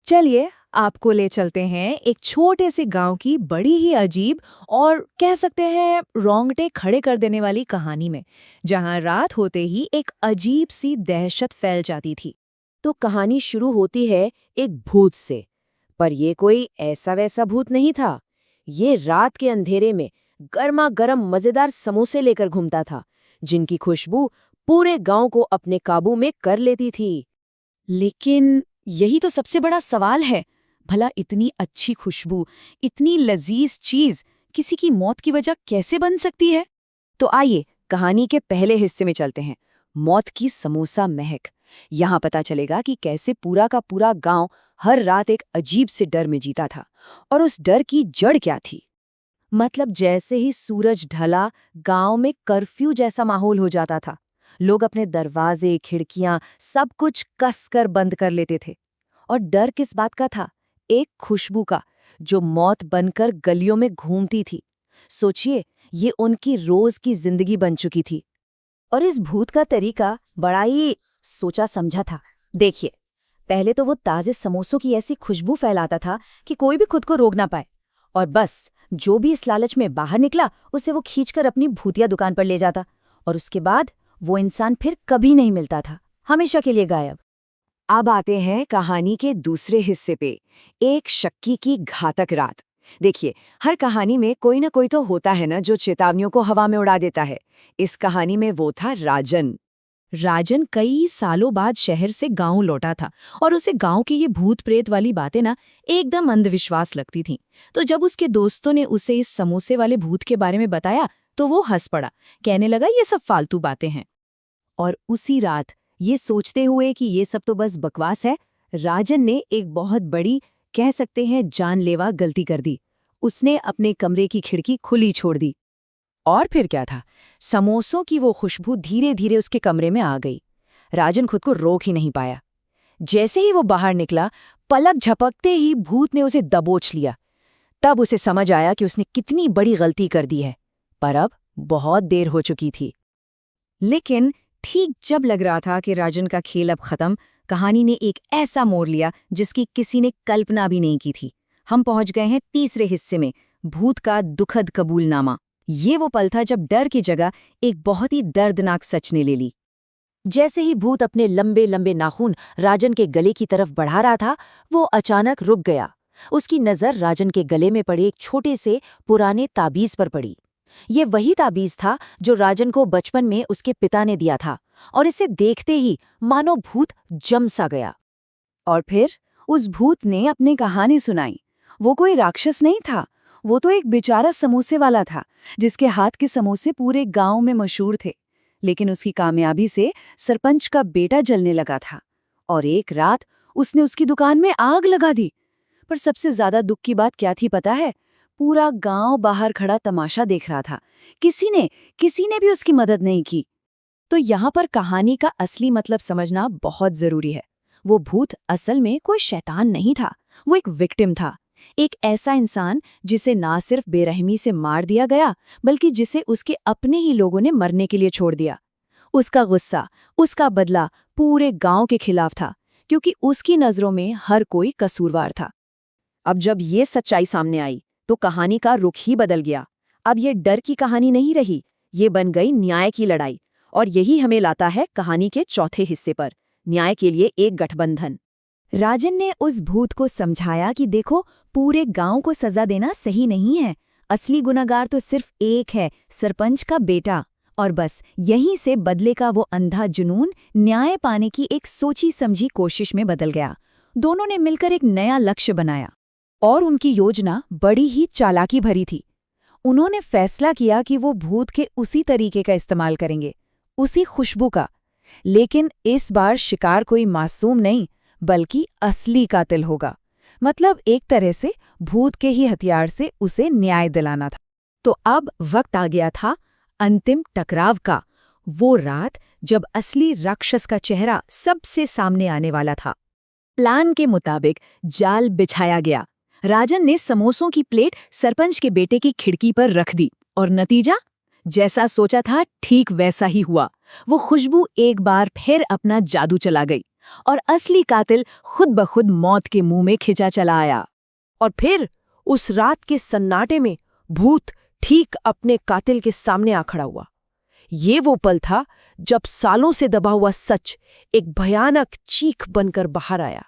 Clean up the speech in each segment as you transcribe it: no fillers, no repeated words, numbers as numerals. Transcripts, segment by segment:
चलिए आपको ले चलते हैं एक छोटे से गांव की बड़ी ही अजीब और कह सकते हैं रोंगटे खड़े कर देने वाली कहानी में, जहां रात होते ही एक अजीब सी दहशत फैल जाती थी। तो कहानी शुरू होती है एक भूत से। पर ये कोई ऐसा वैसा भूत नहीं था। ये रात के अंधेरे में गर्मा गर्म मजेदार समोसे लेकर घूमता था, जिनकी खुशबू पूरे गांव को अपने काबू में कर लेती थी। लेकिन यही तो सबसे बड़ा सवाल है, भला इतनी अच्छी खुशबू, इतनी लजीज चीज किसी की मौत की वजह कैसे बन सकती है? तो आइए कहानी के पहले हिस्से में चलते हैं, मौत की समोसा महक। यहाँ पता चलेगा कि कैसे पूरा का पूरा गांव हर रात एक अजीब से डर में जीता था, और उस डर की जड़ क्या थी। मतलब जैसे ही सूरज ढला, गांव में कर्फ्यू जैसा माहौल हो जाता था। लोग अपने दरवाजे, खिड़कियां सब कुछ कसकर बंद कर लेते थे। और डर किस बात का था? एक खुशबू का, जो मौत बनकर गलियों में घूमती थी। सोचिए, ये उनकी रोज की जिंदगी बन चुकी थी। और इस भूत का तरीका बड़ा ही सोचा समझा था। देखिए, पहले तो वो ताजे समोसों की ऐसी खुशबू फैलाता था कि कोई भी खुद को रोक ना पाए, और बस जो भी इस लालच में बाहर निकला उसे वो खींचकर अपनी भूतिया दुकान पर ले जाता। और उसके बाद वो इंसान फिर कभी नहीं मिलता था, हमेशा के लिए गायब। अब आते हैं कहानी के दूसरे हिस्से पे, एक शक्की की घातक रात। देखिए, हर कहानी में कोई ना कोई तो होता है ना, जो चेतावनियों को हवा में उड़ा देता है। इस कहानी में वो था राजन। राजन कई सालों बाद शहर से गांव लौटा था, और उसे गांव की ये भूत प्रेत वाली बातें ना एकदम अंधविश्वास लगती थीं। तो जब उसके दोस्तों ने उसे इस समोसे वाले भूत के बारे में बताया तो वो हंस पड़ा, कहने लगा ये सब फालतू बातें हैं। और उसी रात, ये सोचते हुए कि ये सब तो बस बकवास है, राजन ने एक बहुत बड़ी, कह सकते हैं जानलेवा गलती कर दी। उसने अपने कमरे की खिड़की खुली छोड़ दी। और फिर क्या था, समोसों की वो खुशबू धीरे धीरे उसके कमरे में आ गई। राजन खुद को रोक ही नहीं पाया। जैसे ही वो बाहर निकला, पलक झपकते ही भूत ने उसे दबोच लिया। तब उसे समझ आया कि उसने कितनी बड़ी गलती कर दी है, पर अब बहुत देर हो चुकी थी। लेकिन ठीक जब लग रहा था कि राजन का खेल अब खत्म, कहानी ने एक ऐसा मोड़ लिया जिसकी किसी ने कल्पना भी नहीं की थी। हम पहुंच गए हैं तीसरे हिस्से में, भूत का दुखद कबूलनामा। ये वो पल था जब डर की जगह एक बहुत ही दर्दनाक सच ने ले ली। जैसे ही भूत अपने लंबे लंबे नाखून राजन के गले की तरफ बढ़ा रहा था, वो अचानक रुक गया। उसकी नज़र राजन के गले में पड़े एक छोटे से पुराने ताबीज पर पड़ी। ये वही ताबीज था जो राजन को बचपन में उसके पिता ने दिया था, और इसे देखते ही मानो भूत जम सा गया। और फिर उस भूत ने अपनी कहानी सुनाई। वो कोई राक्षस नहीं था, वो तो एक बेचारा समोसे वाला था, जिसके हाथ के समोसे पूरे गांव में मशहूर थे। लेकिन उसकी कामयाबी से सरपंच का बेटा जलने लगा था, और एक रात उसने उसकी दुकान में आग लगा दी। पर सबसे ज्यादा दुख की बात क्या थी पता है? पूरा गांव बाहर खड़ा तमाशा देख रहा था। किसी ने भी उसकी मदद नहीं की। तो यहाँ पर कहानी का असली मतलब समझना बहुत जरूरी है। वो भूत असल में कोई शैतान नहीं था, वो एक विक्टिम था। एक ऐसा इंसान जिसे ना सिर्फ बेरहमी से मार दिया गया, बल्कि जिसे उसके अपने ही लोगों ने मरने के लिए छोड़ दिया। उसका गुस्सा, उसका बदला पूरे गांव के खिलाफ था, क्योंकि उसकी नजरों में हर कोई कसूरवार था। अब जब ये सच्चाई सामने आई, तो कहानी का रुख ही बदल गया। अब ये डर की कहानी नहीं रही, ये बन गई न्याय की लड़ाई। और यही हमें लाता है कहानी के चौथे हिस्से पर, न्याय के लिए एक गठबंधन। राजन ने उस भूत को समझाया कि देखो, पूरे गांव को सजा देना सही नहीं है। असली गुनहगार तो सिर्फ एक है, सरपंच का बेटा। और बस यहीं से बदले का वो अंधा जुनून न्याय पाने की एक सोची समझी कोशिश में बदल गया। दोनों ने मिलकर एक नया लक्ष्य बनाया, और उनकी योजना बड़ी ही चालाकी भरी थी। उन्होंने फैसला किया कि वो भूत के उसी तरीके का इस्तेमाल करेंगे, उसी खुशबू का। लेकिन इस बार शिकार कोई मासूम नहीं, बल्कि असली कातिल होगा। मतलब एक तरह से भूत के ही हथियार से उसे न्याय दिलाना था। तो अब वक्त आ गया था अंतिम टकराव का, वो रात जब असली राक्षस का चेहरा सबसे सामने आने वाला था। प्लान के मुताबिक जाल बिछाया गया। राजन ने समोसों की प्लेट सरपंच के बेटे की खिड़की पर रख दी, और नतीजा जैसा सोचा था ठीक वैसा ही हुआ। वो खुशबू एक बार फिर अपना जादू चला गई। और असली कातिल खुद ब खुद मौत के मुंह में खिंचा चला आया। और फिर उस रात के सन्नाटे में भूत ठीक अपने कातिल के सामने आ खड़ा हुआ। ये वो पल था जब सालों से दबा हुआ सच एक भयानक चीख बनकर बाहर आया।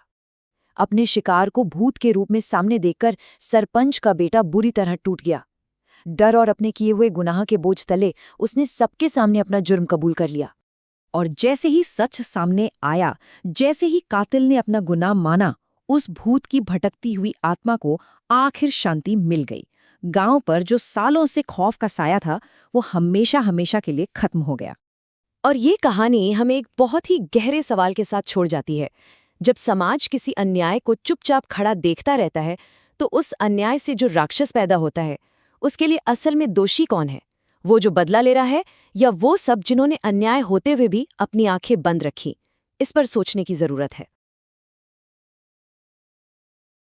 अपने शिकार को भूत के रूप में सामने देखकर सरपंच का बेटा बुरी तरह टूट गया। डर और अपने किए हुए गुनाह के बोझ तले उसने सबके सामने अपना जुर्म कबूल कर लिया। और जैसे ही सच सामने आया, जैसे ही कातिल ने अपना गुनाह माना, उस भूत की भटकती हुई आत्मा को आखिर शांति मिल गई। गांव पर जो सालों से खौफ का साया था, वो हमेशा हमेशा के लिए खत्म हो गया। और ये कहानी हमें एक बहुत ही गहरे सवाल के साथ छोड़ जाती है। जब समाज किसी अन्याय को चुपचाप खड़ा देखता रहता है, तो उस अन्याय से जो राक्षस पैदा होता है, उसके लिए असल में दोषी कौन है? वो जो बदला ले रहा है, या वो सब जिन्होंने अन्याय होते हुए भी अपनी आंखें बंद रखी? इस पर सोचने की जरूरत है।